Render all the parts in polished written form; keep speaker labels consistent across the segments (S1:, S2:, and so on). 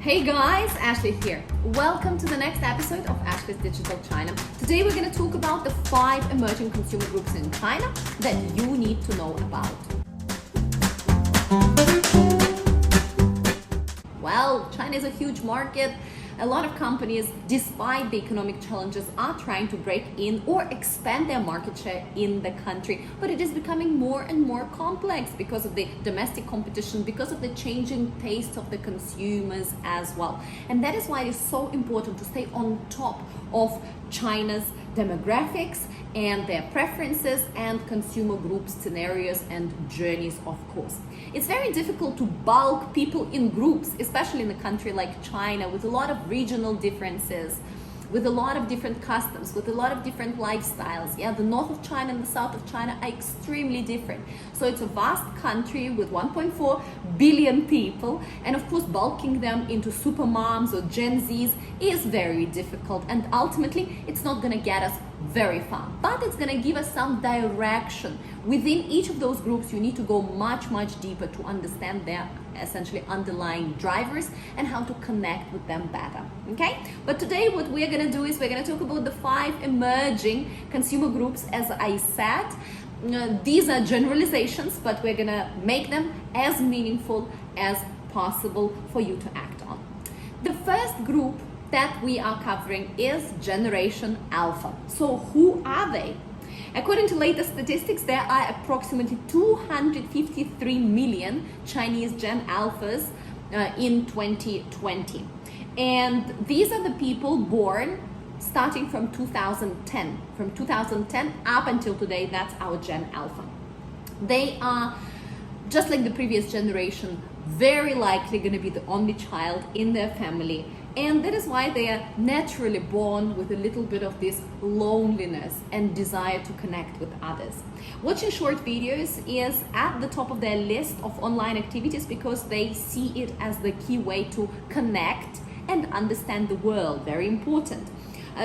S1: Hey guys, Ashley here. Welcome to the next episode of Ashley's Digital China. Today we're going to talk about the 5 emerging consumer groups in China that you need to know about. Well, China is a huge market. A lot of companies, despite the economic challenges, are trying to break in or expand their market share in the country. But it is becoming more and more complex because of the domestic competition, because of the changing taste of the consumers as well. And that is why it is so important to stay on top of China's demographics and their preferences and consumer group scenarios and journeys, of course. It's very difficult to bulk people in groups, especially in a country like China, with a lot of regional differences, with a lot of different customs, with a lot of different lifestyles. Yeah, the north of China and the south of China are extremely different. So it's a vast country with 1.4 billion people, and of course bulking them into super moms or Gen Zs is very difficult, and ultimately it's not going to get us very far, but it's going to give us some direction. Within each of those groups you need to go much deeper to understand their essentially underlying drivers and how to connect with them better. Okay, but today what we're going to do is we're going to talk about the 5 emerging consumer groups. As I said, these are generalizations, but we're going to make them as meaningful as possible for you to act on. The first group that we are covering is Generation Alpha. So who are they? According to latest statistics, there are approximately 253 million Chinese Gen Alphas in 2020. And these are the people born starting from 2010. From 2010 up until today, that's our Gen Alpha. They are, just like the previous generation, very likely going to be the only child in their family. And that is why they are naturally born with a little bit of this loneliness and desire to connect with others. Watching short videos is at the top of their list of online activities because they see it as the key way to connect and understand the world. Very important.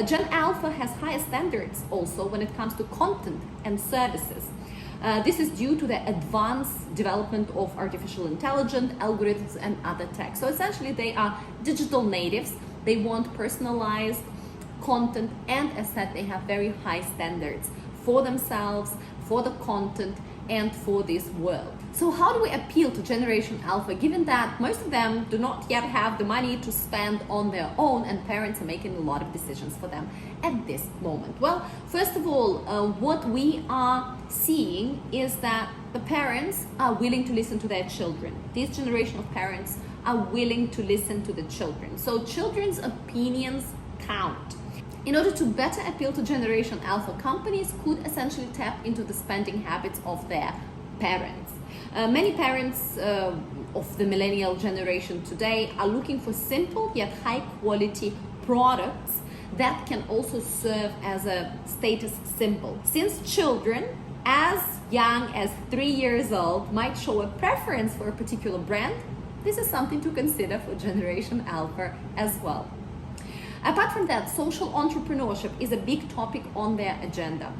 S1: Gen Alpha has higher standards also when it comes to content and services. This is due to the advanced development of artificial intelligence, algorithms, and other tech. So essentially they are digital natives. They want personalized content, and as said, they have very high standards for themselves, for the content, and for this world. So how do we appeal to Generation Alpha, given that most of them do not yet have the money to spend on their own and parents are making a lot of decisions for them at this moment? Well, first of all, what we are seeing is that the parents are willing to listen to their children. This generation of parents are willing to listen to the children. So children's opinions count. In order to better appeal to Generation Alpha, companies could essentially tap into the spending habits of their parents. Many parents of the millennial generation today are looking for simple yet high quality products that can also serve as a status symbol. Since children as young as 3 years old might show a preference for a particular brand, this is something to consider for Generation Alpha as well. Apart from that, social entrepreneurship is a big topic on their agenda.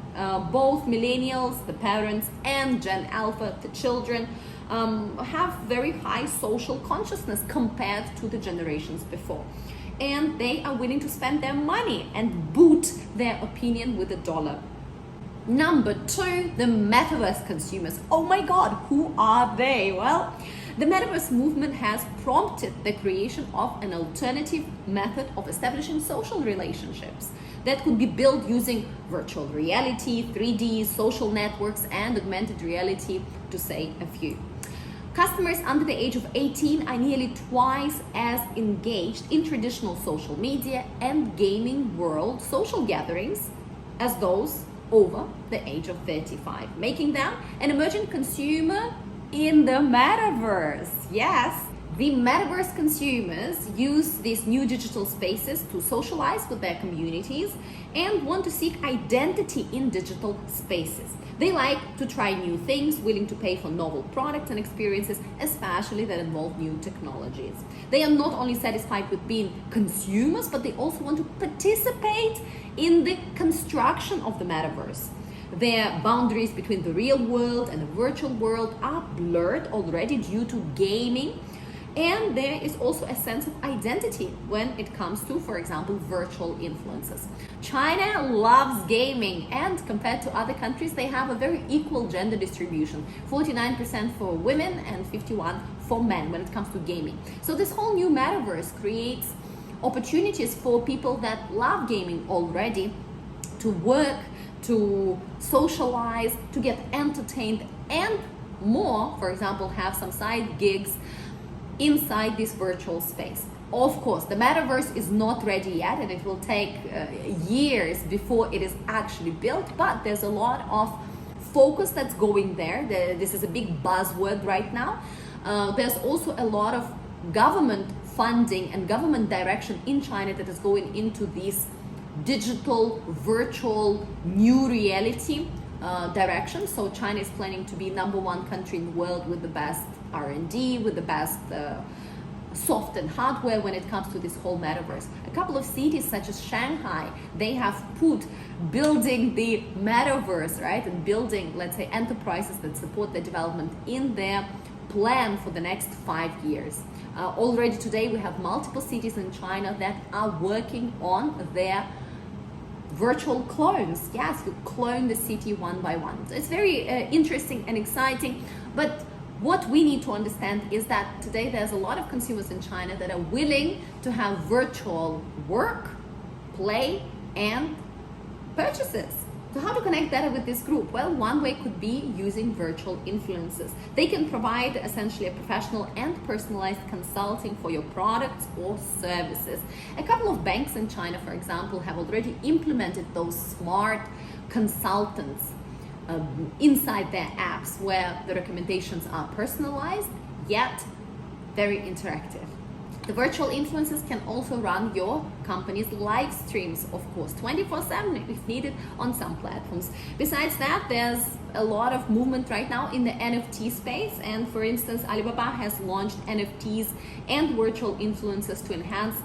S1: Both millennials, the parents, and Gen Alpha, the children, have very high social consciousness compared to the generations before. And they are willing to spend their money and boot their opinion with a dollar. Number 2, the Metaverse consumers. Oh my God, who are they? Well, the Metaverse movement has prompted the creation of an alternative method of establishing social relationships that could be built using virtual reality, 3D, social networks, and augmented reality, to say a few. Customers under the age of 18 are nearly twice as engaged in traditional social media and gaming world social gatherings as those over the age of 35, making them an emerging consumer in the Metaverse. Yes, the Metaverse consumers use these new digital spaces to socialize with their communities and want to seek identity in digital spaces. They like to try new things, willing to pay for novel products and experiences, especially that involve new technologies. They are not only satisfied with being consumers, but they also want to participate in the construction of the Metaverse. Their boundaries between the real world and the virtual world are blurred already due to gaming And there is also a sense of identity when it comes to, for example, virtual influences. China loves gaming, and compared to other countries, they have a very equal gender distribution, 49% for women and 51% for men when it comes to gaming. So this whole new metaverse creates opportunities for people that love gaming already to work, to socialize, to get entertained, and more, for example, have some side gigs inside this virtual space. Of course, the metaverse is not ready yet, and it will take years before it is actually built, but there's a lot of focus that's going there. This is a big buzzword right now. There's also a lot of government funding and government direction in China that is going into this digital, virtual, new reality direction. So China is planning to be #1 country in the world with the best R&D, with the best soft and hardware when it comes to this whole metaverse. A couple of cities such as Shanghai, they have put building the metaverse, right, and building, let's say, enterprises that support the development in their plan for the next 5 years. Already today we have multiple cities in China that are working on their virtual clones. Yes, you clone the city one by one. So it's very interesting and exciting, but what we need to understand is that today there's a lot of consumers in China that are willing to have virtual work, play, and purchases. So how to connect better with this group? Well, one way could be using virtual influencers. They can provide essentially a professional and personalized consulting for your products or services. A couple of banks in China, for example, have already implemented those smart consultants inside their apps, where the recommendations are personalized yet very interactive. The virtual influencers can also run your company's live streams, of course, 24/7 if needed on some platforms. Besides that, there's a lot of movement right now in the NFT space, and for instance, Alibaba has launched NFTs and virtual influencers to enhance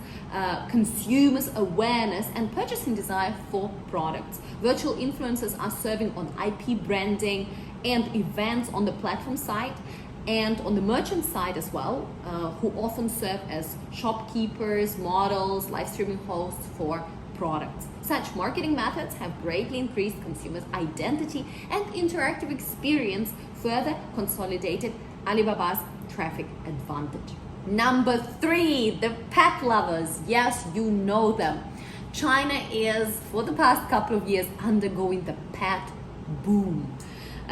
S1: consumers' awareness and purchasing desire for products. Virtual influencers are serving on IP branding and events on the platform side, and on the merchant side as well, who often serve as shopkeepers, models, live streaming hosts for products. Such marketing methods have greatly increased consumers' identity and interactive experience, further consolidated Alibaba's traffic advantage. Number 3, the pet lovers. Yes, you know them. China is, for the past couple of years, undergoing the pet boom.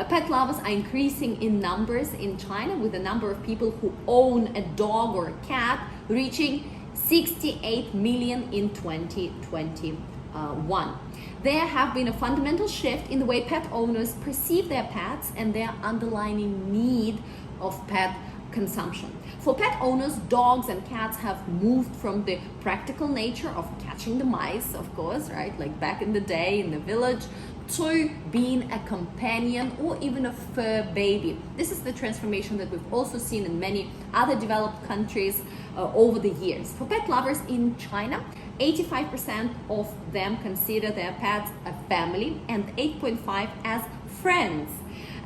S1: Pet lovers are increasing in numbers in China, with the number of people who own a dog or a cat reaching 68 million in 2021. There have been a fundamental shift in the way pet owners perceive their pets and their underlying need of pet consumption. For pet owners, dogs and cats have moved from the practical nature of catching the mice, of course, right, like back in the day in the village, to being a companion or even a fur baby. This is the transformation that we've also seen in many other developed countries over the years. For pet lovers in China, 85% of them consider their pets a family and 8.5% as friends.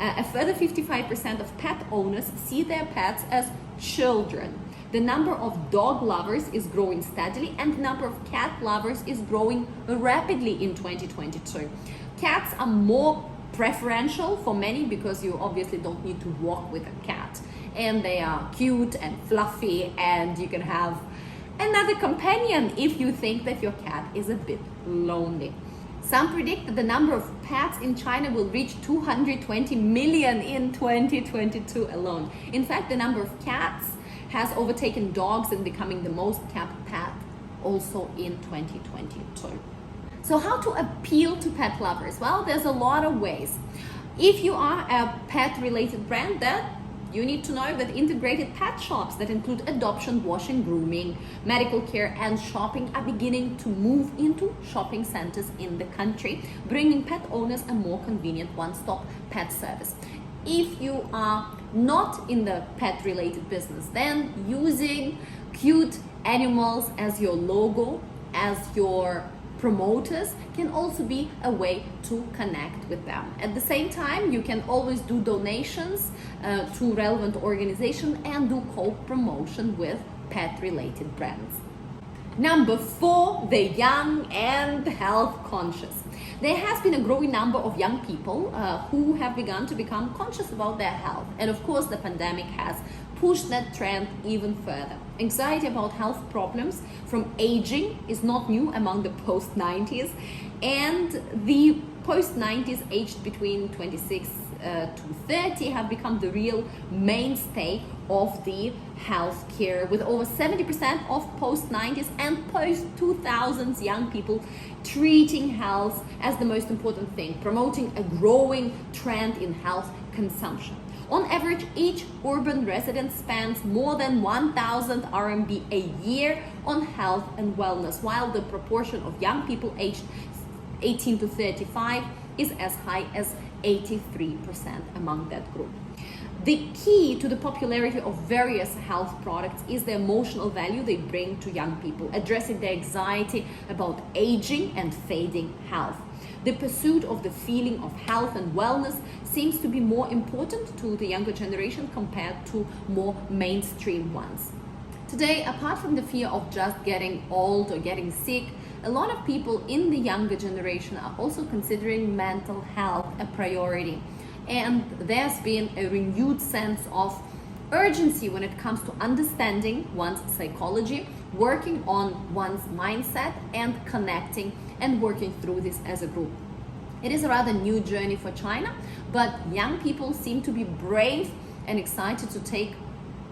S1: A further 55% of pet owners see their pets as children. The number of dog lovers is growing steadily, and the number of cat lovers is growing rapidly in 2022. Cats are more preferential for many because you obviously don't need to walk with a cat, and they are cute and fluffy, and you can have another companion if you think that your cat is a bit lonely. Some predict that the number of pets in China will reach 220 million in 2022 alone. In fact, the number of cats has overtaken dogs in becoming the most kept pet also in 2022. So how to appeal to pet lovers? Well, there's a lot of ways. If you are a pet-related brand, then you need to know that integrated pet shops that include adoption, washing, grooming, medical care, and shopping are beginning to move into shopping centers in the country, bringing pet owners a more convenient one-stop pet service. If you are not in the pet-related business, then using cute animals as your logo, as your promoters can also be a way to connect with them. At the same time, you can always do donations to relevant organizations and do co-promotion with pet-related brands. Number 4, the young and health conscious. There has been a growing number of young people who have begun to become conscious about their health. And of course, the pandemic has pushed that trend even further. Anxiety about health problems from aging is not new among the post-90s, and the post-90s aged between 26 to 30 have become the real mainstay of the healthcare, with over 70% of post-90s and post-2000s young people treating health as the most important thing, promoting a growing trend in health consumption. On average, each urban resident spends more than 1,000 RMB a year on health and wellness, while the proportion of young people aged 18 to 35 is as high as 83% among that group. The key to the popularity of various health products is the emotional value they bring to young people, addressing their anxiety about aging and fading health. The pursuit of the feeling of health and wellness seems to be more important to the younger generation compared to more mainstream ones. Today, apart from the fear of just getting old or getting sick, a lot of people in the younger generation are also considering mental health a priority. And there's been a renewed sense of urgency when it comes to understanding one's psychology, working on one's mindset, and connecting and working through this as a group. It is a rather new journey for China, but young people seem to be brave and excited to take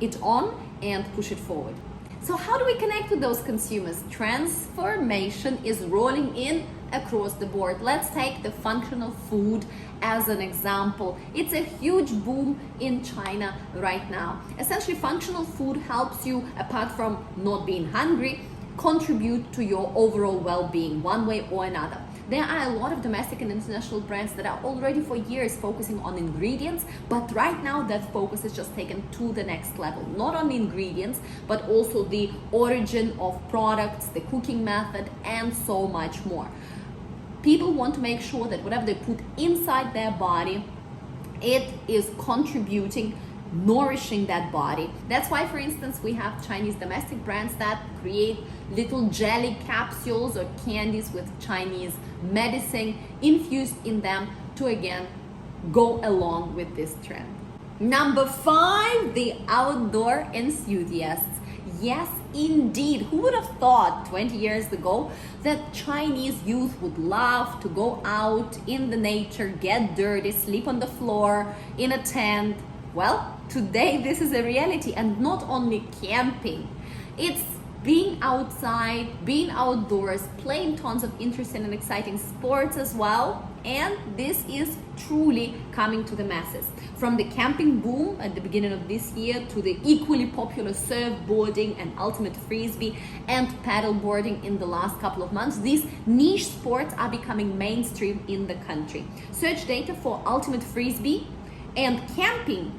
S1: it on and push it forward. So how do we connect with those consumers? Transformation is rolling in across the board. Let's take the functional food as an example. It's a huge boom in China right now. Essentially, functional food helps you, apart from not being hungry, contribute to your overall well-being one way or another. There are a lot of domestic and international brands that are already for years focusing on ingredients, but right now that focus is just taken to the next level. Not only ingredients, but also the origin of products, the cooking method, and so much more. People want to make sure that whatever they put inside their body, it is contributing, nourishing that body. That's why, for instance, we have Chinese domestic brands that create little jelly capsules or candies with Chinese medicine infused in them to again go along with this trend. Number 5, the outdoor enthusiasts. Yes, indeed. Who would have thought 20 years ago that Chinese youth would love to go out in the nature, get dirty, sleep on the floor, in a tent? Well, today this is a reality, and not only camping. It's being outside, being outdoors, playing tons of interesting and exciting sports as well. And this is truly coming to the masses. From the camping boom at the beginning of this year to the equally popular surfboarding and ultimate frisbee and paddleboarding in the last couple of months, these niche sports are becoming mainstream in the country. Search data for ultimate frisbee and camping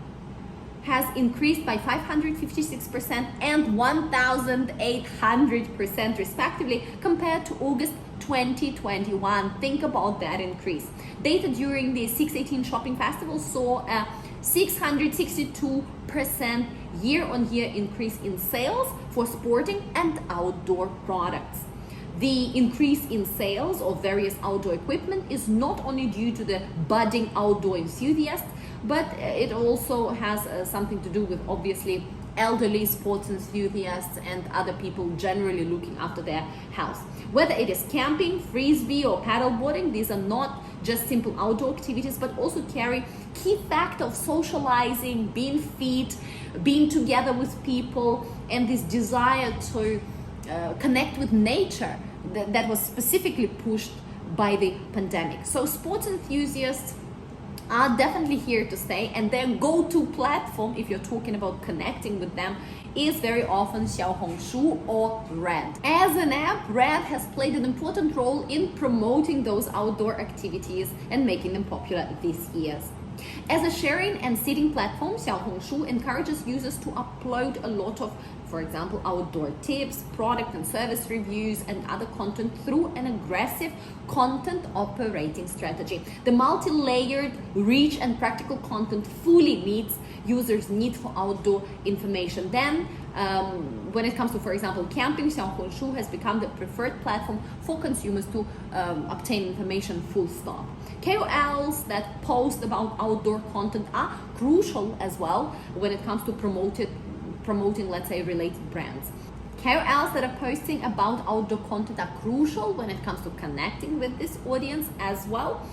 S1: has increased by 556% and 1,800% respectively compared to August 2021. Think about that increase. Data during the 618 shopping festival saw a 662% year-on-year increase in sales for sporting and outdoor products. The increase in sales of various outdoor equipment is not only due to the budding outdoor enthusiasts, but it also has something to do with obviously elderly sports enthusiasts and other people generally looking after their health. Whether it is camping, frisbee, or paddleboarding, these are not just simple outdoor activities, but also carry key factor of socializing, being fit, being together with people, and this desire to connect with nature that was specifically pushed by the pandemic. So sports enthusiasts are definitely here to stay, and their go-to platform, if you're talking about connecting with them, is very often Xiaohongshu or Red. As an app, Red has played an important role in promoting those outdoor activities and making them popular these years. As a sharing and seeding platform, Xiaohongshu encourages users to upload a lot of, for example, outdoor tips, product and service reviews, and other content through an aggressive content operating strategy. The multi-layered, rich, and practical content fully meets users' need for outdoor information. Then, when it comes to, for example, camping, Xiaohongshu has become the preferred platform for consumers to obtain information full stop. KOLs that post about outdoor content are crucial as well when it comes to promoting, let's say, related brands. KOLs that are posting about outdoor content are crucial when it comes to connecting with this audience as well.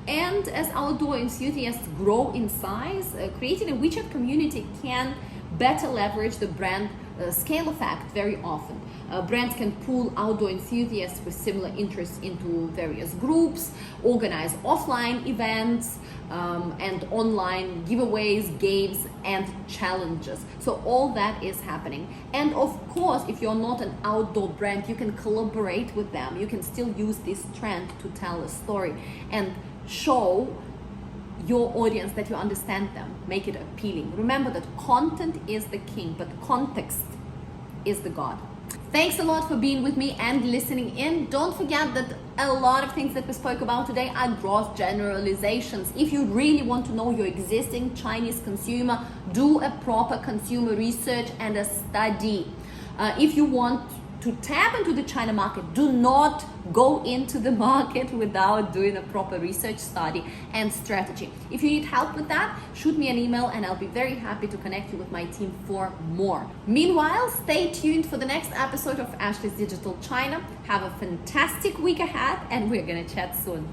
S1: And as outdoor enthusiasts grow in size, creating a WeChat community can better leverage the brand scale effect very often. Brands can pool outdoor enthusiasts with similar interests into various groups, organize offline events, and online giveaways, games, and challenges. So all that is happening. And of course, if you're not an outdoor brand, you can collaborate with them. You can still use this trend to tell a story and show your audience that you understand them, make it appealing. Remember that content is the king, but context is the god. Thanks a lot for being with me and listening in. Don't forget that a lot of things that we spoke about today are gross generalizations. If you really want to know your existing Chinese consumer, do a proper consumer research and a study. If you want to tap into the China market, do not go into the market without doing a proper research, study, and strategy. If you need help with that, shoot me an email and I'll be very happy to connect you with my team for more. Meanwhile, stay tuned for the next episode of Ashley's Digital China. Have a fantastic week ahead and we're gonna chat soon.